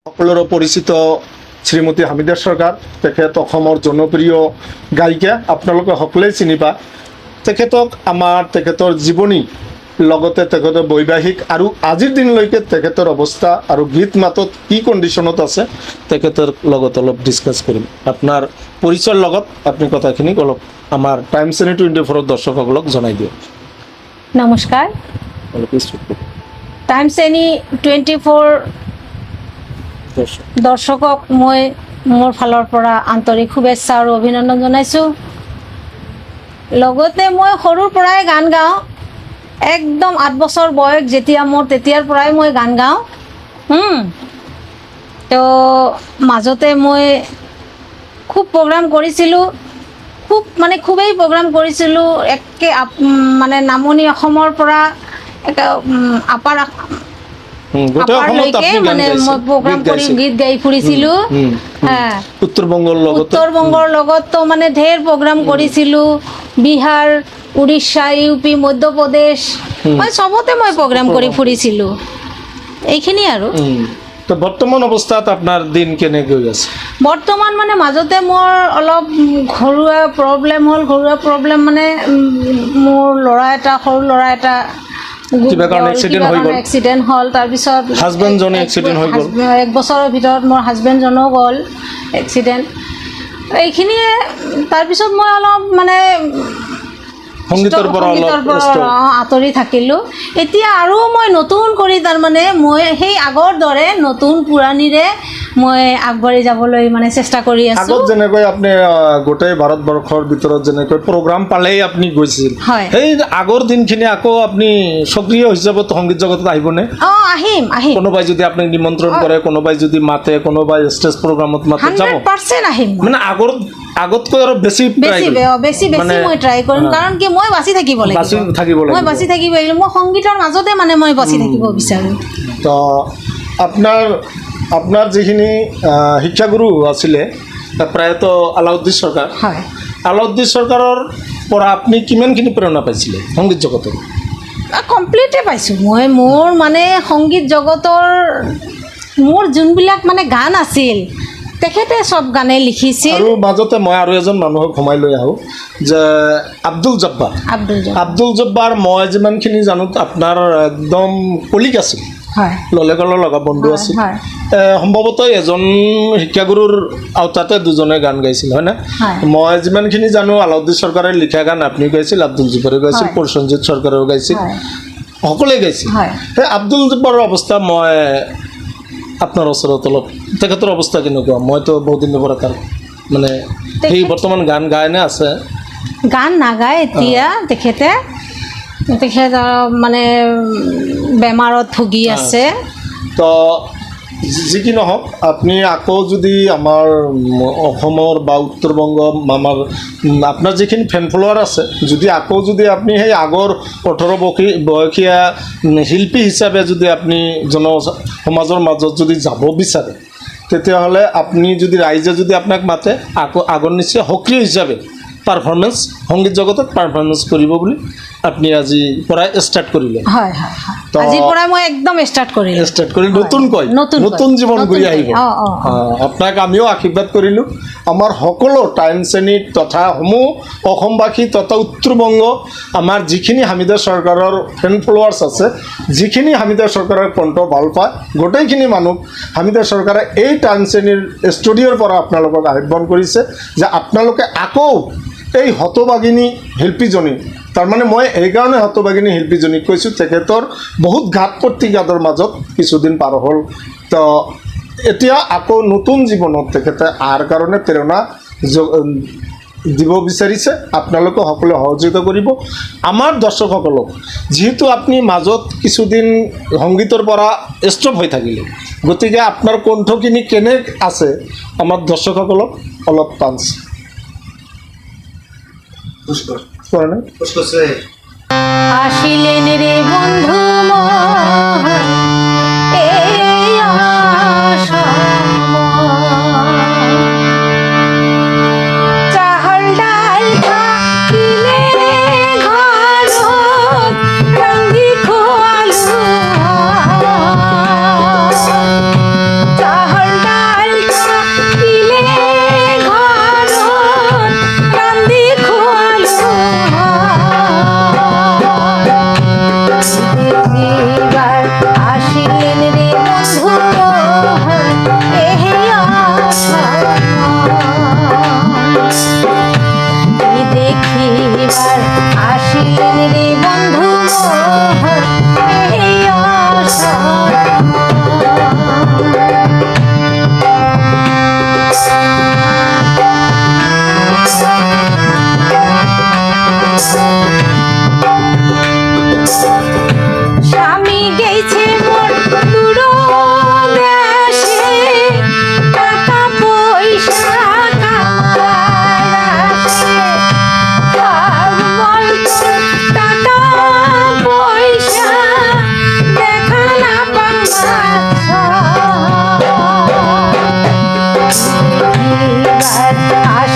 সকলেৰও পৰিচিত শ্ৰীমতী হামিদা সৰকাৰ তেখেত অসমৰ জনপ্ৰিয় গায়িকা আপোনালোকে সকলোৱে চিনি পায় তেখেতক আমাৰ তেখেতৰ জীৱনী লগতে তেখেতৰ বৈবাহিক আৰু আজিৰ দিনলৈকে তেখেতৰ অৱস্থা আৰু গীত মাতত কি কণ্ডিশ্যনত আছে তেখেতৰ লগত অলপ ডিছকাছ কৰিম আপোনাৰ পৰিচয়ৰ লগত আপুনি কথাখিনি অলপ আমাৰ টাইমছ এনি 24 দৰ্শকসকলক জনাই দিয়ক নমস্কাৰ অলপ স্পিক টাইমছ এনি 24 দৰ্শকক মই মোৰ ফালৰ পৰা আন্তৰিক শুভেচ্ছা আৰু অভিনন্দন জনাইছোঁ লগতে মই সৰুৰ পৰাই গান গাওঁ একদম 8 বছৰ বয়স যেতিয়া মোৰ তেতিয়াৰ পৰাই মই গান গাওঁ তো মাজতে মই খুব প্ৰগ্ৰাম কৰিছিলোঁ খুবেই প্ৰগ্ৰাম কৰিছিলোঁ একে মানে নামনি অসমৰ পৰা আপাৰ আপাৰলৈকে মানে মই প্ৰগ্ৰাম কৰি গীত গাই ফুৰিছিলোঁ উত্তৰ-বংগৰ লগততো মানে ঢেৰ প্ৰগ্ৰাম কৰিছিলোঁ বিহাৰ উৰিষ্যা ইউপি মধ্যপ্ৰদেশ মই চবতে মই প্ৰগ্ৰাম কৰি ফুৰিছিলোঁ এইখিনি আৰু তো বৰ্তমান অৱস্থাত আপোনাৰ দিন কেনে গৈ আছে বৰ্তমান মানে মাজতে মোৰ অলপ ঘৰুৱা প্ৰব্লেম মানে মোৰ সৰু ল'ৰা এটা কিবা কাৰণ এক্সিডেণ্ট হ'ল তাৰপিছত হাজবেণ্ডজনে এক্সিডেণ্ট হৈ গ'ল 1 বছৰৰ ভিতৰত মোৰ হাজবেণ্ডজনো গ'ল এক্সিডেণ্ট এইখিনিয়ে তাৰপিছত মই অলপ মানে সংগীতৰ পৰা আঁতৰি থাকিলোঁ এতিয়া আৰু মই নতুন কৰি তাৰমানে মই সেই আগৰ দৰে নতুন পুৰণিৰে মই আগবাঢ়ি যাবলৈ মানে চেষ্টা কৰি আছোঁ আগত যেনেকৈ আপুনি গোটেই ভাৰতবৰ্ষৰ ভিতৰত যেনেকৈ প্ৰগ্ৰাম পালেই আপুনি গৈছিল সেই আগৰ দিনখিনি আকৌ আপুনি সক্ৰিয় হিচাপত সংগীত জগতত আহিবনে আহিম কোনোবাই যদি আপোনাক নিমন্ত্ৰণ কৰে কোনোবাই যদি মাতে কোনোবাই ষ্টেজ প্ৰগ্ৰামত মাতে যাব 100% আহিম মানে আগতকৈ আৰু বেছি মই ট্ৰাই কৰিম কাৰণ কি মই বাচি থাকিব লাগিব মই সংগীতৰ মাজতে মানে মই বাচি থাকিব বিচাৰোঁ তো আপোনাৰ যিখিনি শিক্ষাগুৰু আছিলে প্ৰায়তো আলাউদ্দিন চৰকাৰ আলাউদ্দিন চৰকাৰৰ পৰা আপুনি কিমানখিনি প্ৰেৰণা পাইছিলে সংগীত জগতৰ কমপ্লিটে পাইছোঁ মই মোৰ মানে সংগীত জগতৰ মোৰ যোনবিলাক মানে গান আছিল তেখেতে সব গানে লিখিছিল আৰু মাজতে মই আৰু এজন মানুহক সোমাই লৈ আহোঁ যে আব্দুল জব্বাৰ মই যিমানখিনি জানো আপোনাৰ একদম কলিক আছিল ললেগলৰ লগা বন্ধু আছিল সম্ভৱতঃ এজন শিক্ষাগুৰুৰ আওতাতে দুজনে গান গাইছিল হয়নে মই যিমানখিনি জানো আলাউদ্দিন চৰকাৰে লিখা গান আপুনি গাইছিল আব্দুল জব্বাৰে গাইছিল প্ৰসেনজিৎ চৰকাৰেও গাইছিল সকলোৱে গাইছিল সেই আব্দুল জব্বাৰৰ অৱস্থা মই আপোনাৰ ওচৰত অলপ তেখেতৰ অৱস্থা কেনেকুৱা মইতো বহুত দিনৰ পৰা তাৰ মানে সেই বৰ্তমান গান গায়নে আছে গান নাগায় এতিয়া তেখেত মানে বেমাৰত ভুগি আছে তো যি কি নহওক আপুনি আকৌ যদি আমাৰ অসমৰ বা উত্তৰ বংগ আমাৰ আপোনাৰ যিখিনি ফেন ফলোৱাৰ আছে যদি আকৌ যদি আপুনি সেই আগৰ 18 বয়সীয়া শিল্পী হিচাপে যদি আপুনি সমাজৰ মাজত যদি যাব বিচাৰে তেতিয়াহ'লে আপুনি যদি ৰাইজে যদি আপোনাক মাতে আকৌ আগৰ নিচিনা সক্ৰিয় হিচাপে পাৰফৰ্মেঞ্চ সংগীত জগতত পাৰফৰ্মেঞ্চ কৰিব বুলি আপুনি আজিৰ পৰাই ষ্টাৰ্ট কৰিলে আজিৰ পৰাই মই একদম ষ্টাৰ্ট কৰিলোঁ নতুন জীৱন ঘূৰি আহিব আপোনাক আমিও আশীৰ্বাদ কৰিলোঁ আমাৰ সকলো টাইমছ এনি তথা সমূহ অসমবাসী তথা উত্তৰ-বংগ আমাৰ যিখিনি হামিদা চৰকাৰৰ ফেন ফলোৱাৰ্ছ আছে যিখিনি হামিদা চৰকাৰৰ কণ্ঠ ভাল পায় গোটেইখিনি মানুহ হামিদা চৰকাৰে এই টাইমছ এনিৰ ষ্টুডিঅ'ৰ পৰা আপোনালোকক আহ্বান কৰিছে যে আপোনালোকে আকৌ এই হতভাগিনী শিল্পীজনী তাৰমানে মই এইকাৰণে হতভাগিনী শিল্পীজনীক কৈছোঁ তেখেতৰ বহুত ঘাত প্ৰতিঘাতৰ মাজত কিছুদিন পাৰ হ'ল তো এতিয়া আকৌ নতুন জীৱনত তেখেতে অহাৰ কাৰণে প্ৰেৰণা দিব বিচাৰিছে আপোনালোকে সকলোৱে সহযোগিতা কৰিব আমাৰ দৰ্শকসকলক যিহেতু আপুনি মাজত কিছুদিন সংগীতৰ পৰা ষ্টপ হৈ থাকিলে গতিকে আপোনাৰ কণ্ঠখিনি কেনে আছে আমাৰ দৰ্শকসকলক অলপ পাঞ্চ আসিলেন ৰে বন্ধু এই চাহল ডাল থাকিলে ঘৰত ৰান্ধি খোৱালো চাহল আশ